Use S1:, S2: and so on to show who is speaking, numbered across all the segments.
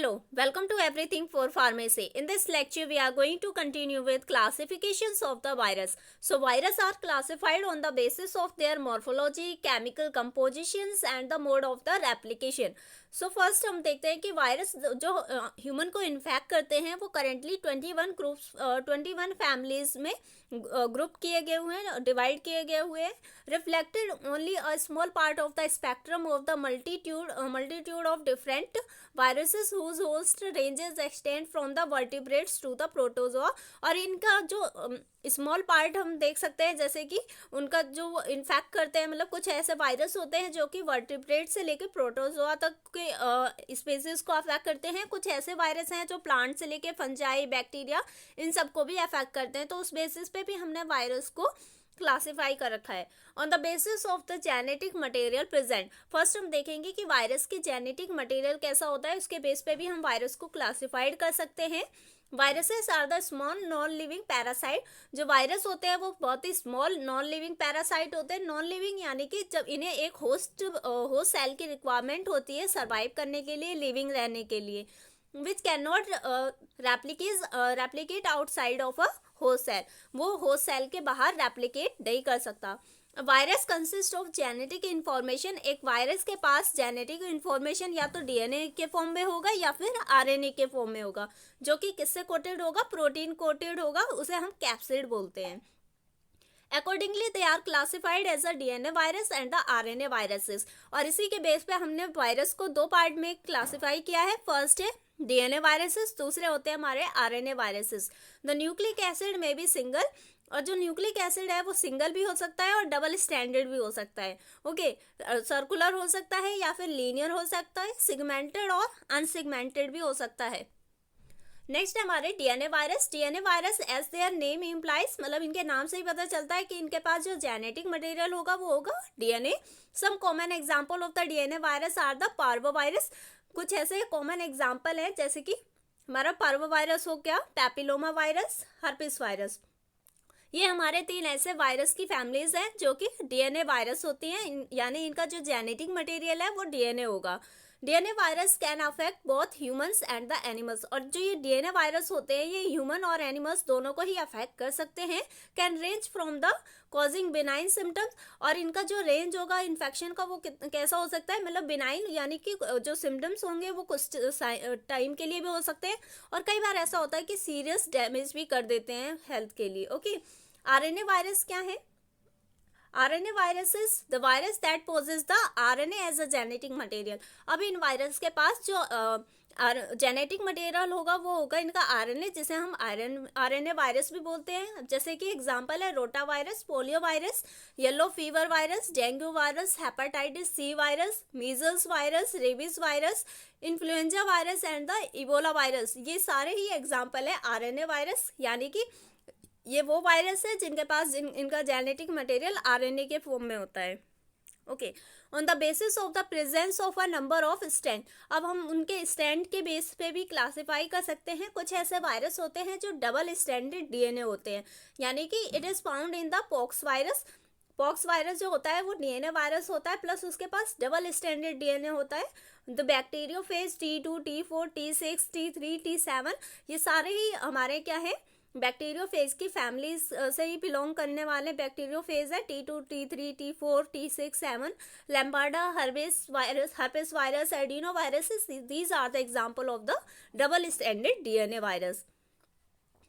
S1: Hello, welcome to Everything for Pharmacy. In this lecture, we are going to continue with classifications of the virus. So, viruses are classified on the basis of their morphology, chemical compositions and the mode of the replication. So, first हम देखते हैं कि virus जो human को infect करते हैं वो currently 21 families में ग्रुप किए गए हुए हैं, डिवाइड किए गए हुए हैं. Reflected only a small part of the spectrum of the multitude of different viruses whose host ranges extend from the vertebrates to the protozoa. और इनका जो स्मॉल पार्ट हम देख सकते हैं, जैसे कि उनका जो इन्फेक्ट करते हैं, मतलब कुछ ऐसे वायरस होते हैं जो कि वर्टिब्रेट से लेकर प्रोटोजोआ तक के स्पीसीज को अफेक्ट करते हैं. कुछ ऐसे वायरस हैं जो प्लांट से लेकर फंजाई, बैक्टीरिया, इन सबको भी अफेक्ट करते हैं. तो उस बेसिस पे भी हमने वायरस को क्लासिफाई कर रखा है. On the basis of the genetic material present, first हम देखेंगे कि वायरस की जेनेटिक मटेरियल कैसा होता है. उसके बेस पे भी हम वायरस को क्लासिफाइड कर सकते हैं. Viruses are the small non living parasite. जो वायरस होते हैं वो बहुत ही स्मॉल नॉन लिविंग पैरासाइट होते हैं. नॉन लिविंग यानी कि जब इन्हें एक होस्ट सेल की रिक्वायरमेंट होती है सर्वाइव करने के लिए, लिविंग रहने के लिए, which can not replicate outside of a host cell. वो होस्ट सेल के बाहर रेप्लिकेट नहीं कर सकता. Virus consist of genetic information. एक वायरस के पास जेनेटिक इंफॉर्मेशन या तो डीएनए के फॉर्म में होगा या फिर आरएनए के फॉर्म में होगा, जो कि किससे कोटेड होगा, प्रोटीन कोटेड होगा. उसे हम कैप्सिड बोलते हैं. Accordingly they are classified as a DNA virus and the RNA viruses. और इसी के बेस पे हमने वायरस को दो पार्ट में क्लासिफाई किया है. फर्स्ट है डीएनए वायरसेस, दूसरे होते हैं हमारे RNA viruses. The nucleic acid में भी सिंगल, और जो न्यूक्लिक एसिड है वो सिंगल भी हो सकता है और डबल स्टैंडर्ड भी हो सकता है. ओके, सर्कुलर हो सकता है या फिर लीनियर हो सकता है, सिगमेंटेड और अनसिगमेंटेड भी हो सकता है. नेक्स्ट है हमारे DNA virus. DNA virus as their name implies, मतलब इनके नाम से ही पता चलता है कि इनके पास जो जेनेटिक मटेरियल होगा वो होगा DNA. Some common example of the DNA virus are the parvo virus. कुछ ऐसे कॉमन एग्जांपल है, जैसे कि हमारा पार्वो वायरस हो गया, पैपिलोमा वायरस, हर्पिस वायरस. ये हमारे 3 ऐसे वायरस की फैमिलीज हैं जो कि डीएनए वायरस होती हैं, यानी इनका जो जेनेटिक मटेरियल है वो डीएनए होगा. DNA virus can affect both humans and the animals. और जो ये डीएनए वायरस होते हैं ये ह्यूमन और एनिमल्स दोनों को ही अफेक्ट कर सकते हैं. Can range from the causing benign symptoms. और इनका जो रेंज होगा इन्फेक्शन का वो कैसा हो सकता है, मतलब बिनाइन यानी कि जो सिम्टम्स होंगे वो कुछ टाइम के लिए भी हो सकते हैं, और कई बार ऐसा होता है कि सीरियस डैमेज भी कर देते हैं हेल्थ के लिए. ओके, आरएनए वायरस क्या है? RNA virus is the virus that possesses the RNA as a genetic material. अब इन वायरस के पास जो जेनेटिक मटेरियल होगा वो होगा इनका आरएनए, जिसे हम आरएनए वायरस भी बोलते हैं. जैसे कि एग्जांपल है rota virus, polio virus, yellow fever virus, dengue virus, hepatitis C virus, measles virus, rabies virus, influenza virus and the Ebola virus. ये सारे ही एग्जांपल है आरएनए वायरस, यानी कि ये वो वायरस है जिनके पास इनका जेनेटिक मटेरियल आरएनए के फॉर्म में होता है. Okay, on the basis of the presence of a number of strand. अब हम उनके स्ट्रैंड के बेस पे भी क्लासिफाई कर सकते हैं. कुछ ऐसे वायरस होते हैं जो डबल स्ट्रैंडेड डीएनए होते हैं, यानी कि it is found in the pox virus. Pox virus जो होता है वो डीएनए वायरस होता है, प्लस उसके पास डबल स्ट्रैंडेड डीएनए होता है. The bacteriophage T2, T4, T6, T3, T7, ये सारे ही हमारे क्या है, बैक्टीरियोफेज की फैमिलीज से ही बिलोंग करने वाले बैक्टीरियोफेज है. T2, T3, T4, T6, 7. Lambda, herpes virus, adeno viruses, these are the example of the double standard DNA virus.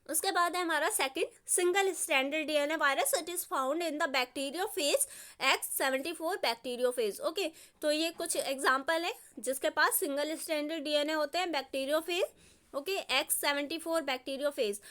S1: उसके बाद है हमारा second single standard DNA virus. It is found in the bacteriophage X74 bacteriophage. Okay, तो ये कुछ example है जिसके पास single standard DNA होते हैं bacteriophage. Okay, X74 bacteriophage.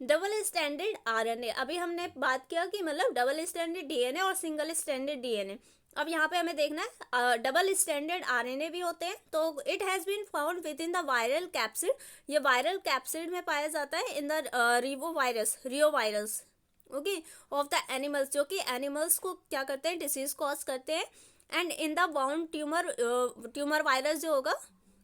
S1: Double standard RNA, अभी हमने बात किया कि मतलब डबल स्टैंडर्ड डीएनए और सिंगल स्टैंडर्ड डीएनए. अब यहाँ पे हमें देखना है डबल स्टैंडर्ड आरएनए भी होते हैं. तो it has been found within the viral capsid. ये वायरल कैप्सिड में पाया जाता है in the reo virus. Okay, of the animals, जो कि एनिमल्स को क्या करते हैं, डिसीज कॉज करते हैं. And in the bound tumour virus जो होगा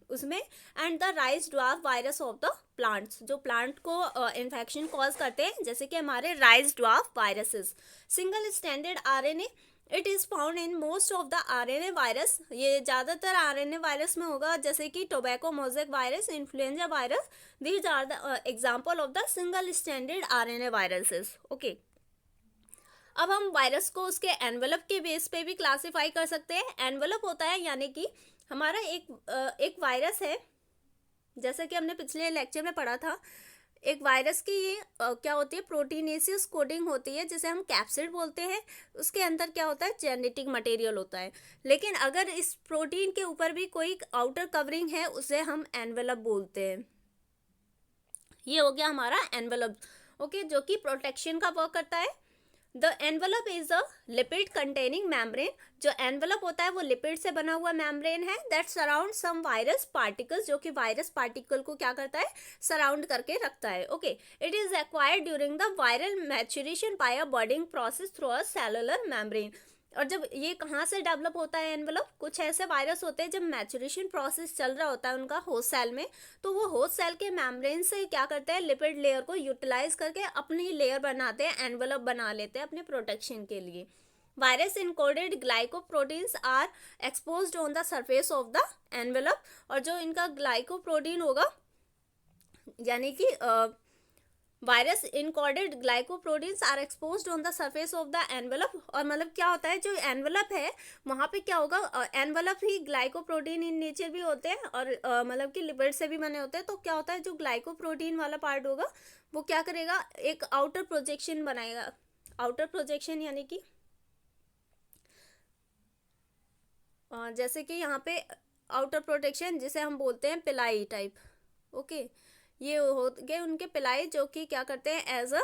S1: उसमें, and the rice dwarf virus of the plants, जो प्लांट को इन्फेक्शन कॉज करते हैं, जैसे कि हमारे rice dwarf viruses. Single standard RNA, it is found in most of the RNA virus, ये ज़्यादातर आरएनए वायरस में होगा, जैसे कि tobacco mosaic virus, influenza virus, these are the example of the single standard RNA viruses. Okay, अब हम virus को उसके एनवेलप के बेस पे भी क्लासीफाई कर सकते हैं। एनवेलप होता है यानी कि हमारा एक वायरस है, जैसा कि हमने पिछले लेक्चर में पढ़ा था, एक वायरस की ये क्या होती है, प्रोटीनेसियस कोडिंग होती है, जिसे हम कैप्सिड बोलते हैं। उसके अंदर क्या होता है, जेनेटिक मटेरियल होता है। लेकिन अगर इस प्रोटीन के ऊपर भी कोई आउटर कवरिंग है, उसे हम एनवेलप बोलते हैं। ये हो गया हमारा एनवेलप, ओके, जो कि प्रोटेक्शन का वर्क करता है। The envelope is a lipid containing membrane, जो एनवेलप होता है वो लिपिड से बना हुआ मेम्ब्रेन है, that surround some virus particles, जो कि वायरस पार्टिकल को क्या करता है, सराउंड करके रखता है। Okay, it is acquired during the viral maturation by a budding process through a cellular membrane. और जब ये कहाँ से डेवलप होता है एनवेलप, कुछ ऐसे वायरस होते हैं जब मैच्योरेशन प्रोसेस चल रहा होता है उनका होस्ट सेल में, तो वो होस्ट सेल के मेम्ब्रेन से क्या करते हैं, लिपिड लेयर को यूटिलाइज करके अपनी लेयर बनाते हैं, एनवेलप बना लेते हैं अपने प्रोटेक्शन के लिए। Virus encoded glycoproteins are exposed on the surface of the envelope, और जो इनका ग्लाइकोप्रोटीन होगा, यानी कि virus encoded glycoproteins are exposed on the surface of the envelope. और मतलब क्या होता है, जो एनवेलप है वहाँ पे क्या होगा, envelope he glycoprotein in nature भी होते हैं, और मतलब कि लिपिड से भी बने होते हैं। तो क्या होता है, जो ग्लाइकोप्रोटीन वाला पार्ट होगा वो क्या करेगा, एक आउटर प्रोजेक्शन बनाएगा। आउटर प्रोजेक्शन यानी कि जैसे कि यहाँ पे आउटर प्रोटेक्शन जिसे हम बोलते हैं पिलाई टाइप। ओके, ये हो गए उनके पिलाई, जो कि क्या करते हैं, एज अ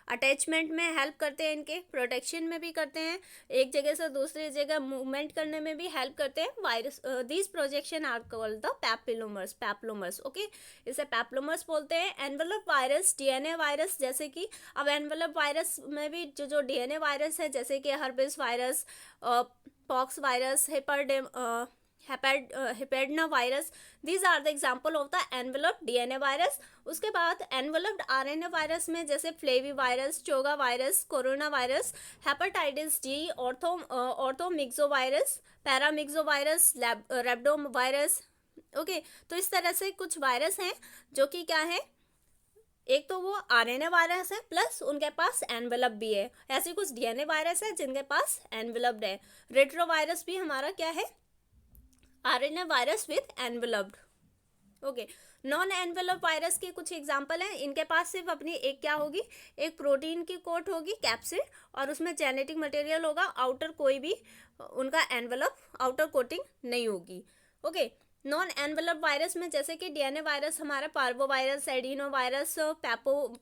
S1: अटैचमेंट में हेल्प करते हैं, इनके प्रोटेक्शन में भी करते हैं, एक जगह से दूसरी जगह मूवमेंट करने में भी हेल्प करते हैं। Virus these projection are called the peplomers. Okay, इसे पैप्लोमर्स बोलते हैं। एनवेलप वायरस, डीएनए वायरस, जैसे कि अब एनवेलप वायरस में भी जो डीएनए वायरस है, जैसे कि herpes virus, pox virus, hepadna virus, these are the example of the envelope DNA virus. उसके बाद एनवेलप्ड आरएनए वायरस में जैसे flavi virus, toga virus, corona virus, hepatitis D, orthomyxo virus, paramyxo virus, rhabdo virus. Okay, तो इस तरह से कुछ virus हैं जो कि क्या है, एक तो वो आरएनए वायरस है प्लस उनके पास एनवेलप भी है। ऐसे कुछ डीएनए वायरस है जिनके पास एनवेलप्ड है। रेट्रोवायरस भी हमारा क्या है, RNA virus with enveloped. Okay, non envelope virus के कुछ एग्जांपल हैं। इनके पास सिर्फ अपनी एक क्या होगी, एक प्रोटीन की कोट होगी, कैप्सिड, और उसमें जेनेटिक मटेरियल होगा, आउटर कोई भी उनका एनवेलप आउटर कोटिंग नहीं होगी। ओके, नॉन एनवेलप वायरस में जैसे कि डीएनए वायरस हमारा parvo virus, adeno virus,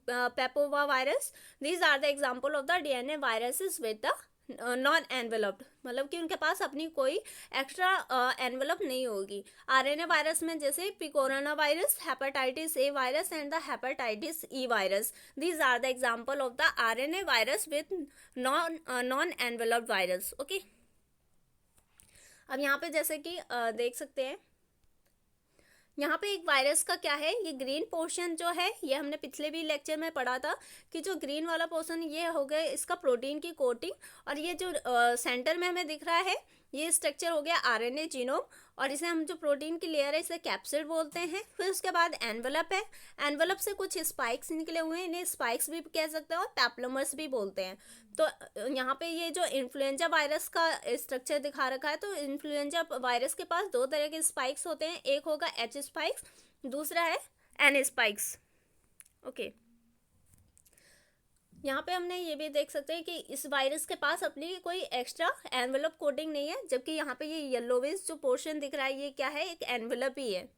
S1: papova virus, these are the example of the DNA viruses with the non enveloped, मतलब कि उनके पास अपनी कोई एक्स्ट्रा एनवेलप नहीं होगी। आरएनए वायरस में जैसे picorna virus, hepatitis A virus and the hepatitis E virus, these are the example of the RNA virus with non enveloped virus. Okay, अब यहाँ पे जैसे कि देख सकते हैं, यहाँ पे एक वायरस का क्या है, ये ग्रीन पोर्शन जो है, ये हमने पिछले भी लेक्चर में पढ़ा था कि जो ग्रीन वाला पोर्शन ये हो गया इसका प्रोटीन की कोटिंग, और ये जो सेंटर में हमें दिख रहा है ये स्ट्रक्चर हो गया आरएनए जीनोम, और इसे हम जो प्रोटीन की लेयर है इसे कैप्सिड बोलते हैं। फिर उसके बाद एनवेलप है, एनवेलप से कुछ स्पाइक्स निकले हुए हैं, इन्हें स्पाइक्स भी कह सकते हैं और पैप्लोमर्स भी बोलते हैं। तो यहाँ पे ये जो इन्फ्लुएंजा वायरस का स्ट्रक्चर दिखा रखा है, तो इन्फ्लुएंजा वायरस के पास दो तरह के स्पाइक्स होते हैं, एक होगा एच स्पाइक्स, दूसरा है एन स्पाइक्स। ओके, यहाँ पे हमने ये भी देख सकते हैं कि इस वायरस के पास अपनी कोई एक्स्ट्रा एनवेलप कोटिंग नहीं है, जबकि यहाँ पे ये येलोविश जो पोर्शन दिख रहा है ये क्या है, एक एनवेलप ही है।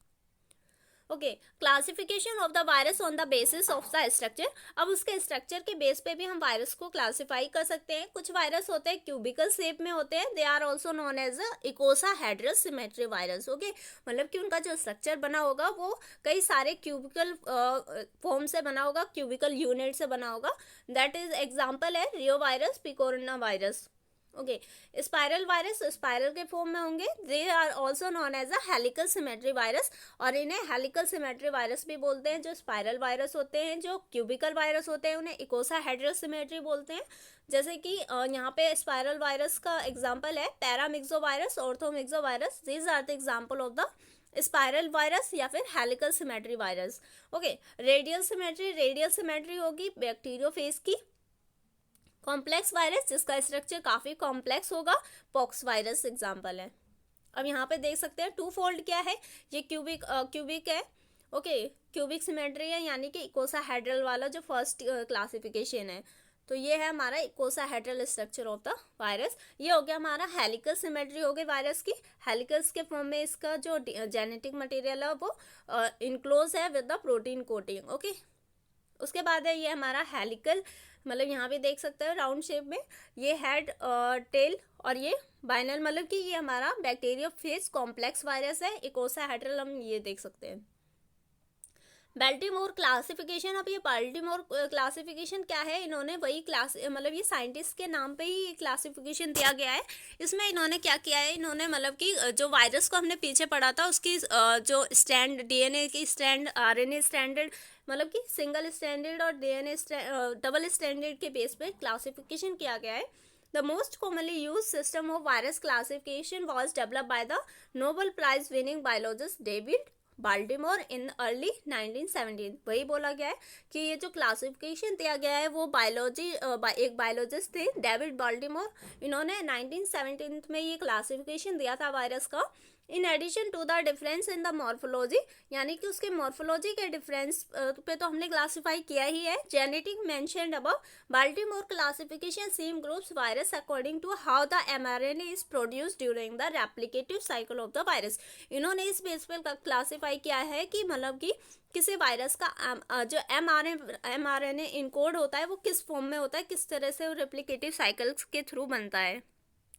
S1: Okay, classification of the virus on the basis of the structure. अब उसके स्ट्रक्चर के बेस पे भी हम वायरस को क्लासिफाई कर सकते हैं। कुछ वायरस होते हैं क्यूबिकल शेप में होते हैं, they are also known as icosahedral symmetry virus. Okay, मतलब कि उनका जो स्ट्रक्चर बना होगा वो कई सारे क्यूबिकल फॉर्म से बना होगा, क्यूबिकल यूनिट से बना होगा। दैट इज एग्जाम्पल है reo virus, picorna virus. Okay, spiral virus spiral के फॉर्म में होंगे, they are also known as a helical symmetry virus, और इन्हें हेलिकल सिमेट्री वायरस भी बोलते हैं। जो स्पाइरल वायरस होते हैं, जो क्यूबिकल वायरस होते हैं, उन्हें इकोसाहेड्रल सिमेट्री बोलते हैं। जैसे कि यहाँ पे स्पाइरल वायरस का एग्जाम्पल है paramyxo virus, orthomyxo virus, these are the example of the spiral virus या फिर helical symmetry virus. Okay, radial symmetry होगी बैक्टीरियोफेज की। कॉम्प्लेक्स वायरस, जिसका स्ट्रक्चर काफ़ी कॉम्प्लेक्स होगा, पॉक्स वायरस एग्जाम्पल है। अब यहाँ पे देख सकते हैं टू फोल्ड क्या है, ये क्यूबिक है। ओके, क्यूबिक सिमेट्री है, यानी कि इकोसाहेड्रल वाला जो फर्स्ट क्लासिफिकेशन है। तो ये है हमारा इकोसाहेड्रल स्ट्रक्चर ऑफ द वायरस। ये हो गया हमारा हेलिकल सिमेट्री हो गई वायरस की। हेलिकल्स के फॉर्म में इसका जो जेनेटिक मटेरियल है वो इनक्लोज है with the protein coating. Okay, उसके बाद है ये हमारा हेलिकल, मतलब यहाँ पे देख सकते हैं राउंड शेप में, ये हेड टेल और ये बाइनल, मतलब कि ये हमारा बैक्टीरियोफेज कॉम्प्लेक्स वायरस है। इकोसाहेड्रल हम ये देख सकते हैं। बाल्टीमोर क्लासिफिकेशन, अब ये बाल्टीमोर क्लासिफिकेशन क्या है, इन्होंने वही क्लास, मतलब ये साइंटिस्ट के नाम पे ही क्लासिफिकेशन दिया गया है। इसमें इन्होंने क्या किया है, इन्होंने मतलब कि जो वायरस को हमने पीछे पढ़ा था उसकी जो स्टैंड डीएनए की स्टैंड, आरएनए स्टैंडर्ड, मतलब कि सिंगल स्टैंडर्ड और डीएनए डबल स्टैंडर्ड के बेस पे क्लासिफिकेशन किया गया है। The most commonly used system of virus classification was developed by the Nobel Prize winning biologist David Baltimore in early 1917। वही बोला गया है कि ये जो क्लासिफिकेशन दिया गया है वो एक बायोलॉजिस्ट थे डेविड बाल्टीमोर, इन्होंने 1917 में ये क्लासिफिकेशन दिया था वायरस का। In addition to the difference in the morphology, यानी कि उसके मॉर्फोलॉजी के डिफरेंस पे तो हमने क्लासीफाई किया ही है। Genetic mentioned above, Baltimore classification same groups virus according to how the mRNA is produced during the replicative cycle of the virus. इन्होंने इस बेस पर क्लासीफाई किया है कि मतलब कि किसी वायरस का जो एमआरएनए इनकोड होता है वो किस फॉर्म में होता है, किस तरह से वो रेप्लिकेटिव साइकिल्स के थ्रू बनता है।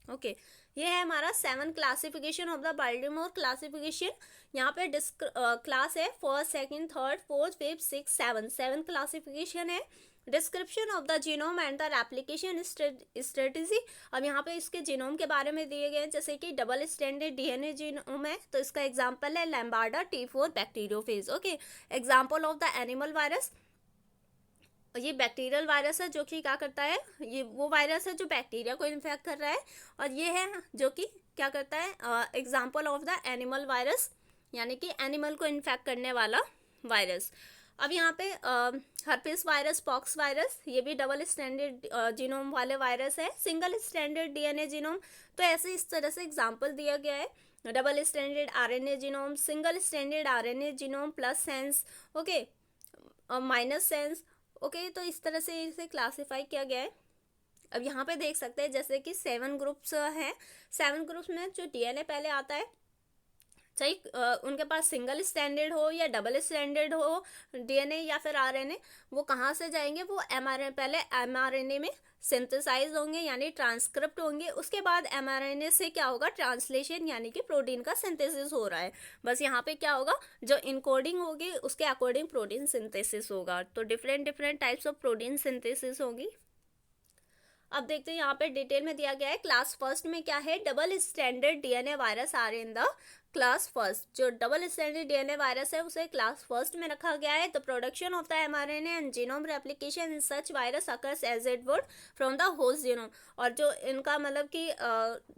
S1: ओके, ये है हमारा 7 classification of the Baltimore classification. यहाँ पे क्लास है 1st, 2nd, 3rd, 4th, 5th, 6th, 7 classification है। Description of the genome and the replication strategy, अब यहाँ पे इसके जीनोम के बारे में दिए गए हैं, जैसे कि डबल स्टैंडर्ड डीएनए जीनोम है, तो इसका एग्जाम्पल है लैम्बार्डा T4 bacteriophage. Okay, example of the animal virus, ये बैक्टीरियल वायरस है जो कि क्या करता है, ये वो वायरस है जो बैक्टीरिया को इन्फेक्ट कर रहा है, और ये है जो कि क्या करता है, example of the animal virus, यानी कि एनिमल को इन्फेक्ट करने वाला वायरस। अब यहाँ पे हर्पिस वायरस, पॉक्स वायरस, ये भी डबल स्टैंडर्ड जीनोम वाले वायरस है। सिंगल स्टैंडर्ड डीएनए जीनोम, तो ऐसे इस तरह से एग्जाम्पल दिया गया है। Double standard RNA genome, single standard RNA genome plus sense, okay, minus sense. Okay, तो इस तरह से इसे क्लासीफाई किया गया है। अब यहाँ पे देख सकते हैं जैसे कि 7 ग्रुप्स हैं। 7 ग्रुप्स में जो डीएनए पहले आता है, चाहे उनके पास सिंगल स्टैंडर्ड हो या डबल स्टैंडर्ड हो डीएनए या फिर आरएनए, वो कहाँ से जाएंगे, वो एमआरएनए, पहले एमआरएनए में सिंथेसाइज होंगे यानी ट्रांसक्रिप्ट होंगे, उसके बाद एमआरएनए से क्या होगा, ट्रांसलेशन, यानी कि प्रोटीन का सिंथेसिस हो रहा है। बस यहाँ पे क्या होगा, जो इनकोडिंग होगी उसके अकॉर्डिंग प्रोटीन सिंथेसिस होगा। तो different types of protein synthesis होगी। अब देखते हैं यहाँ पे डिटेल में दिया गया है। क्लास फर्स्ट में क्या है, double standard DNA virus are in the class first. जो डबल स्टैंडर्ड डीएनए वायरस है उसे क्लास फर्स्ट में रखा गया है। The production of the mRNA and genome replication in such virus occurs as it would from the host genome, और जो इनका मतलब कि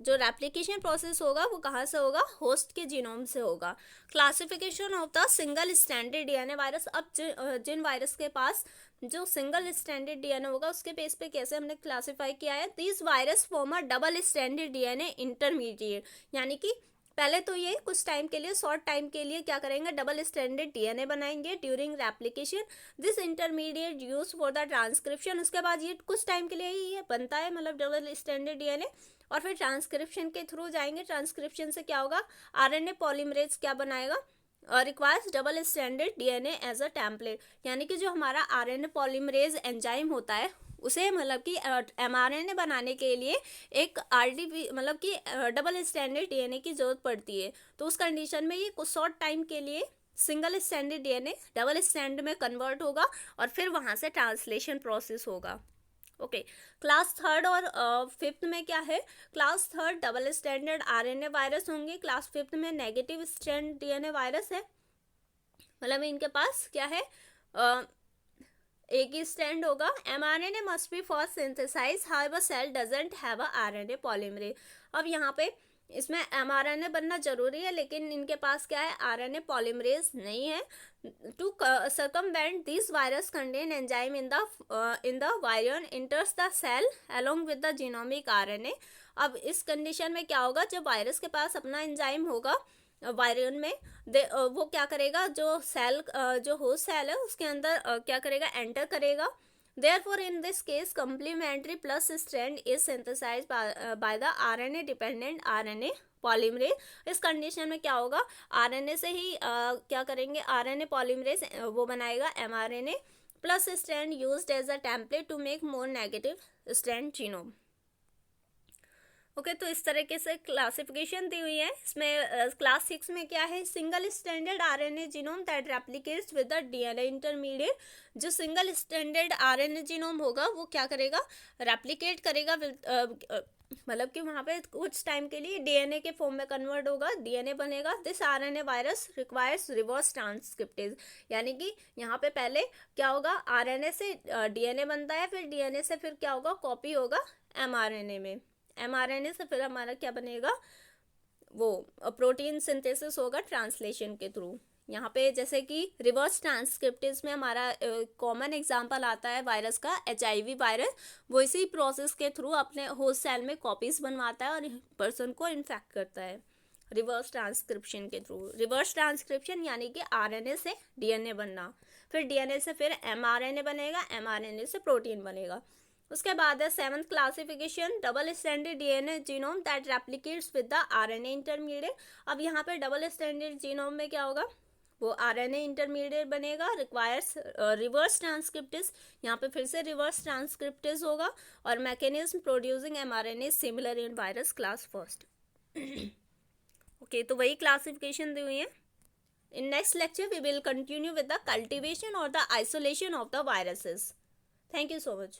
S1: जो रेप्लिकेशन प्रोसेस होगा वो कहाँ से होगा, होस्ट के जीनोम से होगा। Classification of the single standard DNA virus, अब जिन वायरस के पास जो सिंगल स्टैंडर्ड डीएनए होगा उसके बेस पे कैसे हमने क्लासीफाई किया है, this virus form a double standard DNA intermediate, यानी कि पहले तो ये कुछ टाइम के लिए, शॉर्ट टाइम के लिए क्या करेंगे, डबल स्टैंडर्ड डीएनए बनाएंगे during replication, this intermediate use for the transcription. उसके बाद ये कुछ टाइम के लिए ही ये बनता है, मतलब डबल स्टैंडर्ड डीएनए, और फिर ट्रांसक्रिप्शन के थ्रू जाएंगे। ट्रांसक्रिप्शन से क्या होगा, आरएनए पॉलीमरेज क्या बनाएगा, requires double standard DNA as a template, यानी कि जो हमारा आरएनए पॉलीमरेज एंजाइम होता है उसे मतलब कि एमआरएनए बनाने के लिए एक आरडीपी मतलब कि डबल स्टैंडर्ड डीएनए की जरूरत पड़ती है। तो उस कंडीशन में ये कुछ शॉर्ट टाइम के लिए single standard DNA double stand में कन्वर्ट होगा और फिर वहाँ से ट्रांसलेशन प्रोसेस होगा। ओके, क्लास थर्ड और फिफ्थ में क्या है, class third double standard RNA virus होंगे, क्लास फिफ्थ में नेगेटिव स्ट्रैंड डीएनए वायरस है, मतलब इनके पास क्या है, एक ही स्टैंड होगा। mRNA must be for synthesize, however cell doesn't have a RNA polymerase. अब यहाँ पे इसमें mRNA बनना जरूरी है, लेकिन इनके पास क्या है, आरएनए पॉलीमरेज नहीं है। To circumvent this virus contain enzyme in the virion enters the cell along with the genomic RNA. अब इस कंडीशन में क्या होगा, जब वायरस के पास अपना एंजाइम होगा वायरन में, वो क्या करेगा, जो सेल जो होस्ट सेल है उसके अंदर क्या करेगा, एंटर करेगा। Therefore, in this case, complementary plus strand is synthesized by the RNA dependent RNA polymerase। इस कंडीशन में क्या होगा, आरएनए से ही क्या करेंगे, आरएनए पॉलीमरेज वो बनाएगा mRNA plus strand used as a template to make more negative strand genome. Okay, तो इस तरीके से क्लासिफिकेशन दी हुई है। इसमें क्लास 6 में क्या है, single standard RNA genome that replicates with the DNA intermediate. जो सिंगल स्टैंडर्ड आरएनए जीनोम होगा वो क्या करेगा, रेप्लिकेट करेगा, मतलब कि वहाँ पे कुछ टाइम के लिए डीएनए के फॉर्म में कन्वर्ट होगा, डीएनए बनेगा। This RNA virus requires reverse transcriptase, यानी कि यहाँ पे पहले क्या होगा, आरएनए से डीएनए बनता है, फिर डीएनए से फिर क्या होगा, कॉपी होगा एमआरएनए में, एमआरएनए से फिर हमारा क्या बनेगा, वो प्रोटीन सिंथेसिस होगा ट्रांसलेशन के थ्रू। यहाँ पे जैसे कि रिवर्स ट्रांसक्रिप्टेज में हमारा कॉमन एग्जांपल आता है वायरस का, HIV वायरस। वो इसी प्रोसेस के थ्रू अपने होस्ट सेल में कॉपीज बनवाता है और पर्सन को इन्फेक्ट करता है रिवर्स ट्रांसक्रिप्शन के थ्रू। रिवर्स ट्रांसक्रिप्शन यानी कि आरएनए से डीएनए बनना, फिर डीएनए से फिर एमआरएनए बनेगा, एमआरएनए से प्रोटीन बनेगा। उसके बाद है 7th classification, double standard DNA genome that replicates with the RNA intermediate. अब यहाँ पे डबल स्टैंडर्ड जीनोम में क्या होगा, वो आरएनए इंटरमीडिएट बनेगा, रिक्वायर्स रिवर्स ट्रांसक्रिप्टेज, यहाँ पे फिर से रिवर्स ट्रांसक्रिप्टेज होगा, और mechanism producing mRNA similar in virus class first. Okay, तो वही क्लासिफिकेशन दी हुई है। In next lecture we will continue with the cultivation और the isolation of the viruses. Thank you so much.